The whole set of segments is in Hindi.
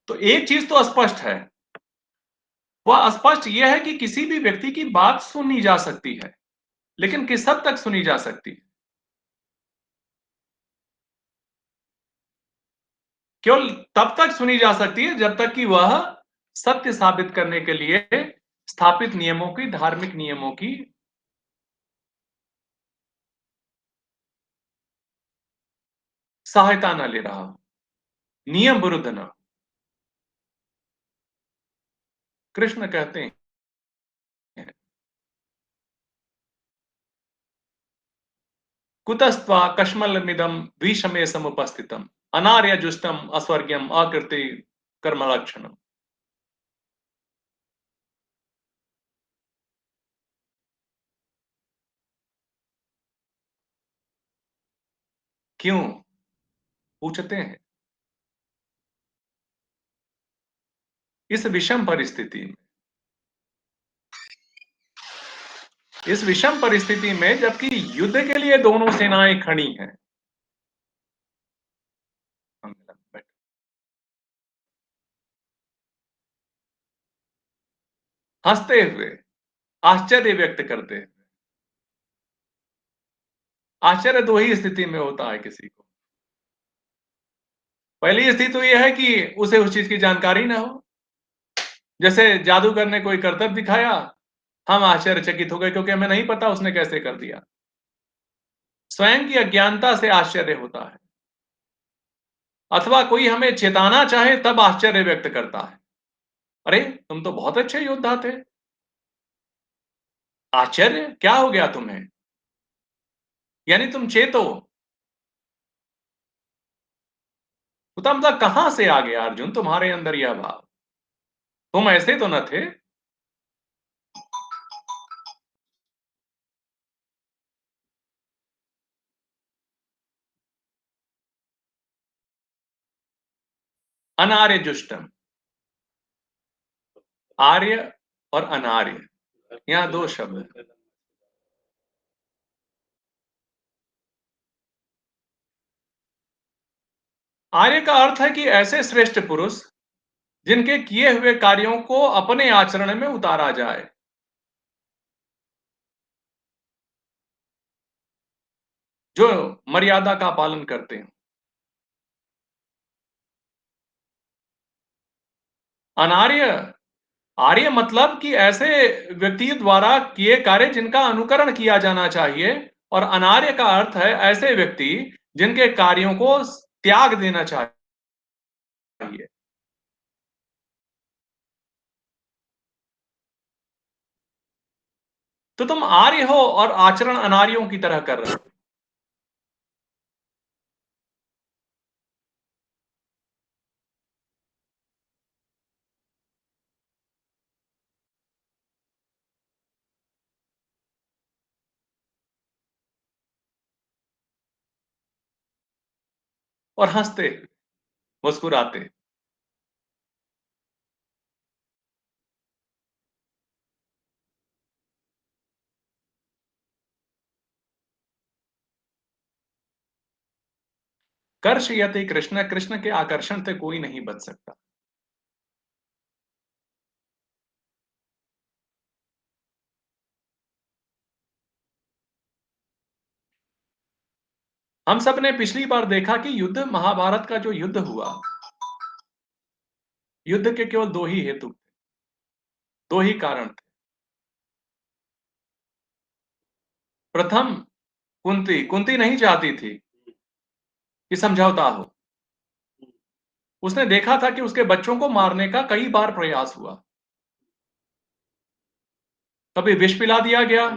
तो एक चीज़ तो स्पष्ट है, वह स्पष्ट ये है कि किसी भी व्यक्ति की बात सुनी जा सकती है, लेकिन किस हद तक सुनी जा सकती है? केवल तब तक सुनी जा सकती है जब तक कि वह सत्य साबित करने के लिए स्थापित नियमों की, धार्मिक नियमों की सहायता ना ले रहा हो, नियम विरुद्ध ना। कृष्ण कहते हैं, कुतस्त्वा कश्मलमिदं विषमे समुपस्थितम् अनार्यजुष्टम् अस्वर्ग्यम् आकृति कर्मलक्षणम्। क्यों? पूछते हैं। इस विषम परिस्थिति में इस विषम परिस्थिति में जबकि युद्ध के लिए दोनों सेनाएं खड़ी हैं। हंसते हुए, आश्चर्य व्यक्त करते हुए। आश्चर्य दो ही स्थिति में होता है किसी को। पहली स्थिति तो यह है कि उसे उस चीज की जानकारी ना हो। जैसे जादूगर ने कोई करतब दिखाया, हम आश्चर्यचकित हो गए क्योंकि हमें नहीं पता उसने कैसे कर दिया। स्वयं की अज्ञानता से आश्चर्य होता है। अथवा कोई हमें चेताना चाहे तब आश्चर्य व्यक्त करता है। अरे, तुम तो बहुत अच्छे योद्धा थे। आश्चर्य? क्या हो गया तुम्हें? यानी तुम चेतो। तो मतलब कहां से आ गया अर्जुन तुम्हारे अंदर यह भाव? तुम ऐसे तो न थे। अनार्य जुष्टम। आर्य और अनार्य, यहां दो शब्द हैं। आर्य का अर्थ है कि ऐसे श्रेष्ठ पुरुष जिनके किए हुए कार्यों को अपने आचरण में उतारा जाए। जो मर्यादा का पालन करते हैं। अनार्य, आर्य मतलब कि ऐसे व्यक्ति द्वारा किए कार्य जिनका अनुकरण किया जाना चाहिए। और अनार्य का अर्थ है ऐसे व्यक्ति जिनके कार्यों को त्याग देना चाहिए। तो तुम आर्य हो और आचरण अनार्यों की तरह कर रहे हो। और हंसते, मुस्कुराते। कर्षयति कृष्ण, कृष्ण के आकर्षण से कोई नहीं बच सकता। हम सब ने पिछली बार देखा कि युद्ध, महाभारत का जो युद्ध हुआ, युद्ध के केवल दो ही हेतु, दो ही कारण थे। प्रथम, कुंती कुंती नहीं चाहती थी कि समझौता हो। उसने देखा था कि उसके बच्चों को मारने का कई बार प्रयास हुआ। कभी विष पिला दिया गया,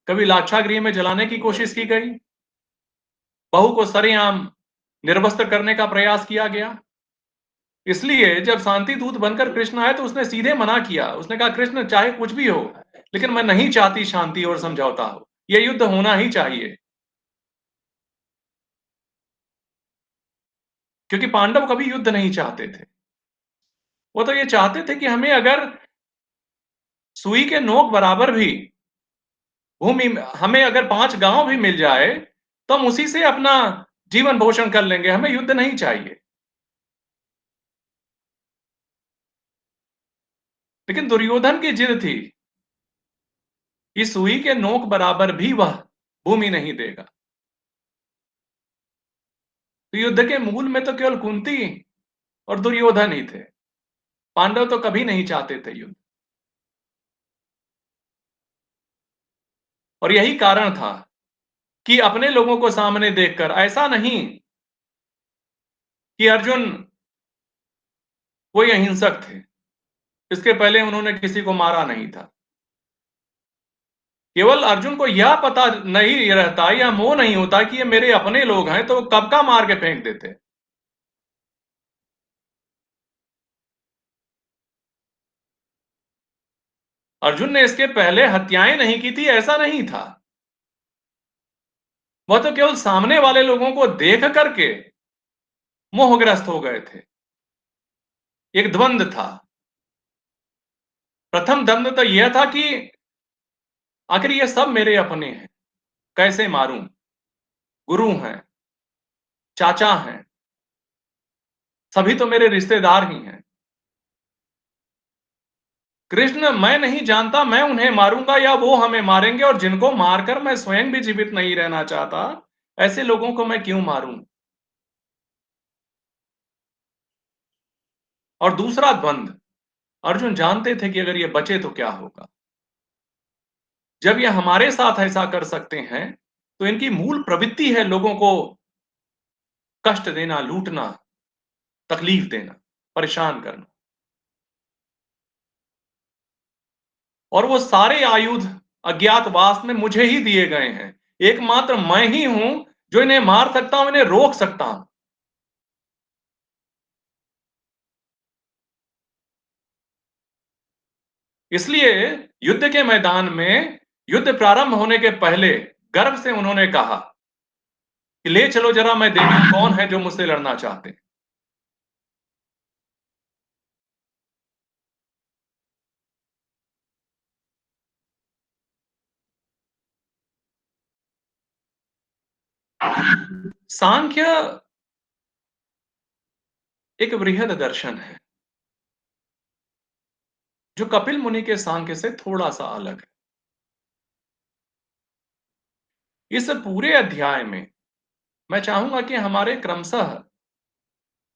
कभी लाक्षागृह में जलाने की कोशिश की गई, बहू को सरेआम निर्वस्त्र करने का प्रयास किया गया। इसलिए जब शांति दूत बनकर कृष्ण आए तो उसने सीधे मना किया। उसने कहा, कृष्ण चाहे कुछ भी हो, लेकिन मैं नहीं चाहती शांति और समझौता हो, यह युद्ध होना ही चाहिए। क्योंकि पांडव कभी युद्ध नहीं चाहते थे। वो तो ये चाहते थे कि हमें अगर सुई के नोक बराबर भी भूमि, हमें अगर 5 गांव भी मिल जाए तो हम उसी से अपना जीवन पोषण कर लेंगे, हमें युद्ध नहीं चाहिए। लेकिन दुर्योधन की जिद थी कि सुई के नोक बराबर भी वह भूमि नहीं देगा। तो युद्ध के मूल में तो केवल कुंती और दुर्योधन ही थे। पांडव तो कभी नहीं चाहते थे युद्ध। और यही कारण था कि अपने लोगों को सामने देखकर ऐसा नहीं कि अर्जुन कोई अहिंसक थे। इसके पहले उन्होंने किसी को मारा नहीं था। केवल अर्जुन को यह पता नहीं रहता या मोह नहीं होता कि ये मेरे अपने लोग हैं, तो वो कब का मार के फेंक देते। अर्जुन ने इसके पहले हत्याएं नहीं की थी, ऐसा नहीं था। वह तो केवल सामने वाले लोगों को देख करके मोहग्रस्त हो गए थे। एक द्वंद था। प्रथम द्वंद तो यह था कि आखिर ये सब मेरे अपने हैं, कैसे मारूं? गुरु हैं, चाचा हैं, सभी तो मेरे रिश्तेदार ही हैं। कृष्ण, मैं नहीं जानता मैं उन्हें मारूंगा या वो हमें मारेंगे, और जिनको मारकर मैं स्वयं भी जीवित नहीं रहना चाहता, ऐसे लोगों को मैं क्यों मारूं? और दूसरा द्वंद, अर्जुन जानते थे कि अगर ये बचे तो क्या होगा। जब ये हमारे साथ ऐसा कर सकते हैं, तो इनकी मूल प्रवृत्ति है लोगों को कष्ट देना, लूटना, तकलीफ देना, परेशान करना। और वो सारे आयुध अज्ञातवास में मुझे ही दिए गए हैं। एकमात्र मैं ही हूं जो इन्हें मार सकता हूं, इन्हें रोक सकता हूं। इसलिए युद्ध के मैदान में युद्ध प्रारंभ होने के पहले गर्व से उन्होंने कहा कि ले चलो जरा, मैं देखूं कौन है जो मुझसे लड़ना चाहते हैं। सांख्य एक वृहद दर्शन है जो कपिल मुनि के सांख्य से थोड़ा सा अलग है। इस पूरे अध्याय में मैं चाहूंगा कि हमारे क्रमशः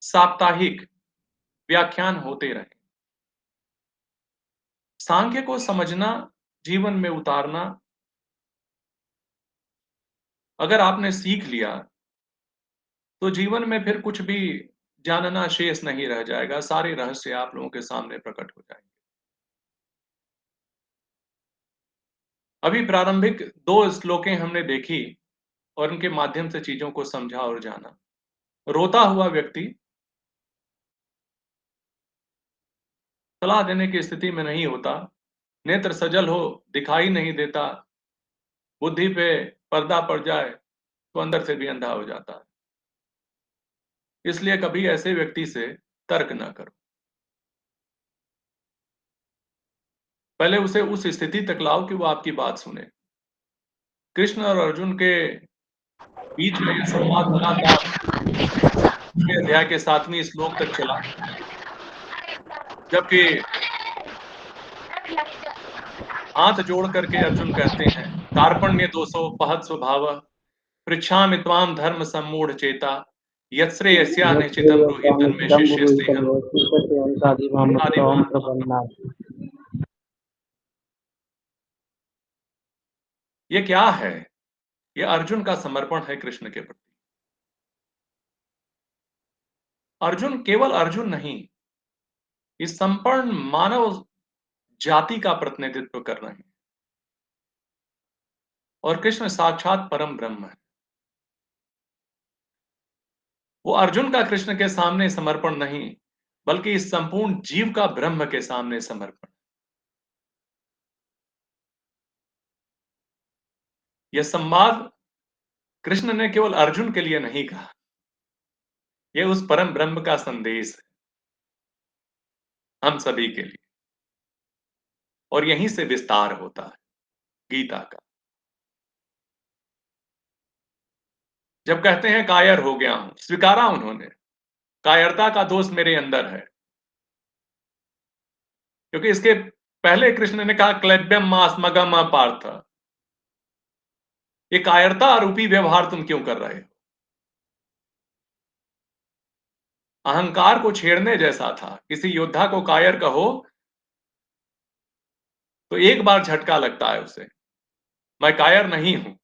साप्ताहिक व्याख्यान होते रहे। सांख्य को समझना, जीवन में उतारना, अगर आपने सीख लिया तो जीवन में फिर कुछ भी जानना शेष नहीं रह जाएगा। सारे रहस्य आप लोगों के सामने प्रकट हो जाएंगे। अभी प्रारंभिक 2 श्लोकें हमने देखी और उनके माध्यम से चीजों को समझा और जाना। रोता हुआ व्यक्ति सलाह देने की स्थिति में नहीं होता। नेत्र सजल हो, दिखाई नहीं देता, बुद्धि पे पर्दा पड़ जाए तो अंदर से भी अंधा हो जाता है। इसलिए कभी ऐसे व्यक्ति से तर्क ना करो। पहले उसे उस स्थिति तक लाओ कि वो आपकी बात सुने। कृष्ण और अर्जुन के बीच में यह संवाद लगातार 6वें अध्याय के 7वें श्लोक तक चला, जबकि हाथ जोड़ करके अर्जुन कहते हैं, कार्पण्य दोषो पहत स्वभाव, पृच्छामि त्वाम धर्म सम्मूढ़ चेता, यत्श्रेयस्या निश्चितम ब्रूहि तन्मे शिष्यस्तेहम् आदिमां नमः। ये क्या है? ये अर्जुन का समर्पण है कृष्ण के प्रति। अर्जुन केवल अर्जुन नहीं, इस संपूर्ण मानव जाति का प्रतिनिधित्व कर रहे हैं। और कृष्ण साक्षात परम ब्रह्म है। वो अर्जुन का कृष्ण के सामने समर्पण नहीं, बल्कि इस संपूर्ण जीव का ब्रह्म के सामने समर्पण। यह संवाद कृष्ण ने केवल अर्जुन के लिए नहीं कहा, यह उस परम ब्रह्म का संदेश है हम सभी के लिए। और यहीं से विस्तार होता है गीता का। जब कहते हैं कायर हो गया हूं, स्वीकारा उन्होंने, कायरता का दोष मेरे अंदर है। क्योंकि इसके पहले कृष्ण ने कहा क्लैब्यम मास्मगम पार्थ, ये कायरता रूपी व्यवहार तुम क्यों कर रहे हो? अहंकार को छेड़ने जैसा था। किसी योद्धा को कायर कहो तो एक बार झटका लगता है उसे, मैं कायर नहीं हूं।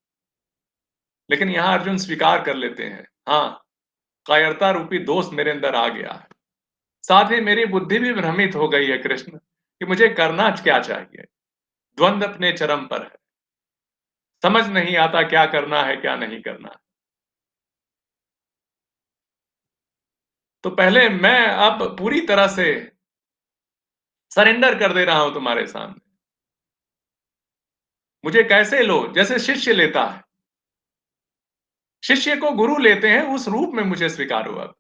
लेकिन यहां अर्जुन स्वीकार कर लेते हैं, हाँ, कायरता रूपी दोष मेरे अंदर आ गया है। साथ ही मेरी बुद्धि भी भ्रमित हो गई है कृष्ण, कि मुझे करना क्या चाहिए। द्वंद अपने चरम पर है, समझ नहीं आता क्या करना है क्या नहीं करना है। तो पहले मैं अब पूरी तरह से सरेंडर कर दे रहा हूं तुम्हारे सामने। मुझे कैसे लो? जैसे शिष्य लेता है, शिष्य को गुरु लेते हैं, उस रूप में मुझे स्वीकार हुआ,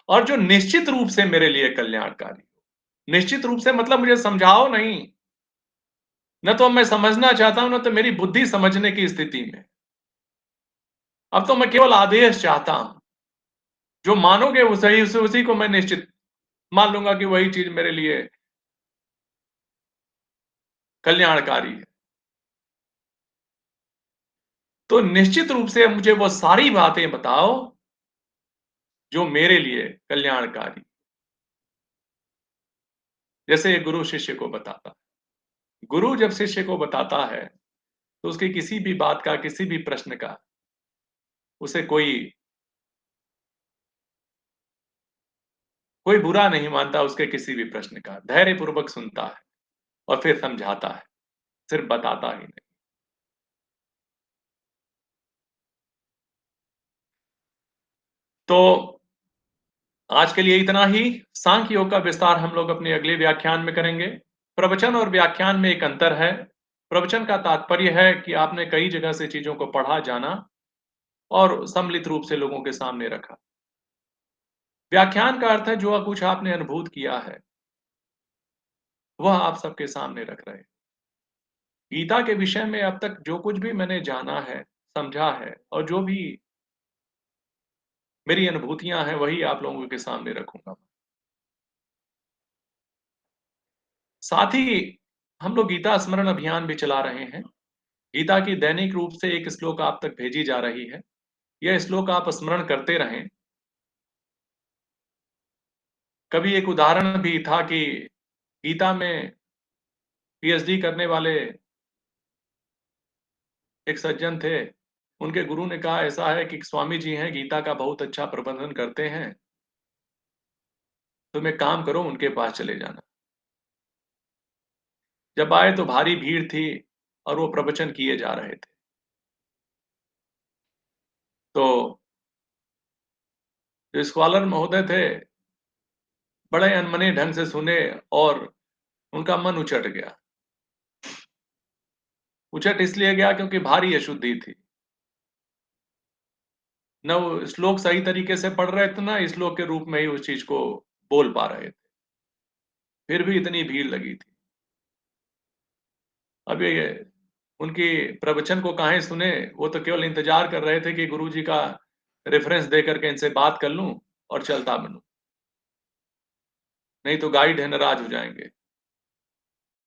और जो निश्चित रूप से मेरे लिए कल्याणकारी हो। निश्चित रूप से मतलब मुझे समझाओ नहीं, न तो मैं समझना चाहता हूं, न तो मेरी बुद्धि समझने की स्थिति में। अब तो मैं केवल आदेश चाहता हूं, जो मानोगे वो सही, उसी को मैं निश्चित मान लूंगा कि वही चीज मेरे लिए कल्याणकारी है। तो निश्चित रूप से मुझे वो सारी बातें बताओ जो मेरे लिए कल्याणकारी। जैसे गुरु शिष्य को बताता है। गुरु जब शिष्य को बताता है, तो उसकी किसी भी बात का, किसी भी प्रश्न का उसे कोई कोई बुरा नहीं मानता, उसके किसी भी प्रश्न का धैर्यपूर्वक सुनता है और फिर समझाता है, सिर्फ बताता ही नहीं। तो आज के लिए इतना ही। सांख्य योग का विस्तार हम लोग अपने अगले व्याख्यान में करेंगे। प्रवचन और व्याख्यान में एक अंतर है। प्रवचन का तात्पर्य है कि आपने कई जगह से चीजों को पढ़ा, जाना और सम्मिलित रूप से लोगों के सामने रखा। व्याख्यान का अर्थ है जो कुछ आपने अनुभूत किया है, वह आप सबके सामने रख रहे हैं। गीता के विषय में अब तक जो कुछ भी मैंने जाना है, समझा है, और जो भी मेरी अनुभूतियां हैं, वही आप लोगों के सामने रखूंगा। साथ ही हम लोग गीता स्मरण अभियान भी चला रहे हैं। गीता की दैनिक रूप से एक श्लोक आप तक भेजी जा रही है। यह श्लोक आप स्मरण करते रहें। कभी एक उदाहरण भी था कि गीता में पीएचडी करने वाले एक सज्जन थे। उनके गुरु ने कहा ऐसा है कि स्वामी जी हैं, गीता का बहुत अच्छा प्रबंधन करते हैं, तुम एक काम करो, उनके पास चले जाना। जब आए तो भारी भीड़ थी और वो प्रवचन किए जा रहे थे। तो जो स्कॉलर महोदय थे, बड़े अनमने ढंग से सुने और उनका मन उचट गया। उचट इसलिए गया क्योंकि भारी अशुद्धि थी। न वो श्लोक सही तरीके से पढ़ रहे थे, न श्लोक के रूप में ही उस चीज को बोल पा रहे थे। फिर भी इतनी भीड़ लगी थी। अब ये उनकी प्रवचन को काहे सुने, वो तो केवल इंतजार कर रहे थे कि गुरुजी का रेफरेंस दे करके इनसे बात कर लूं और चलता बनूं, नहीं तो गाइड है नाराज हो जाएंगे।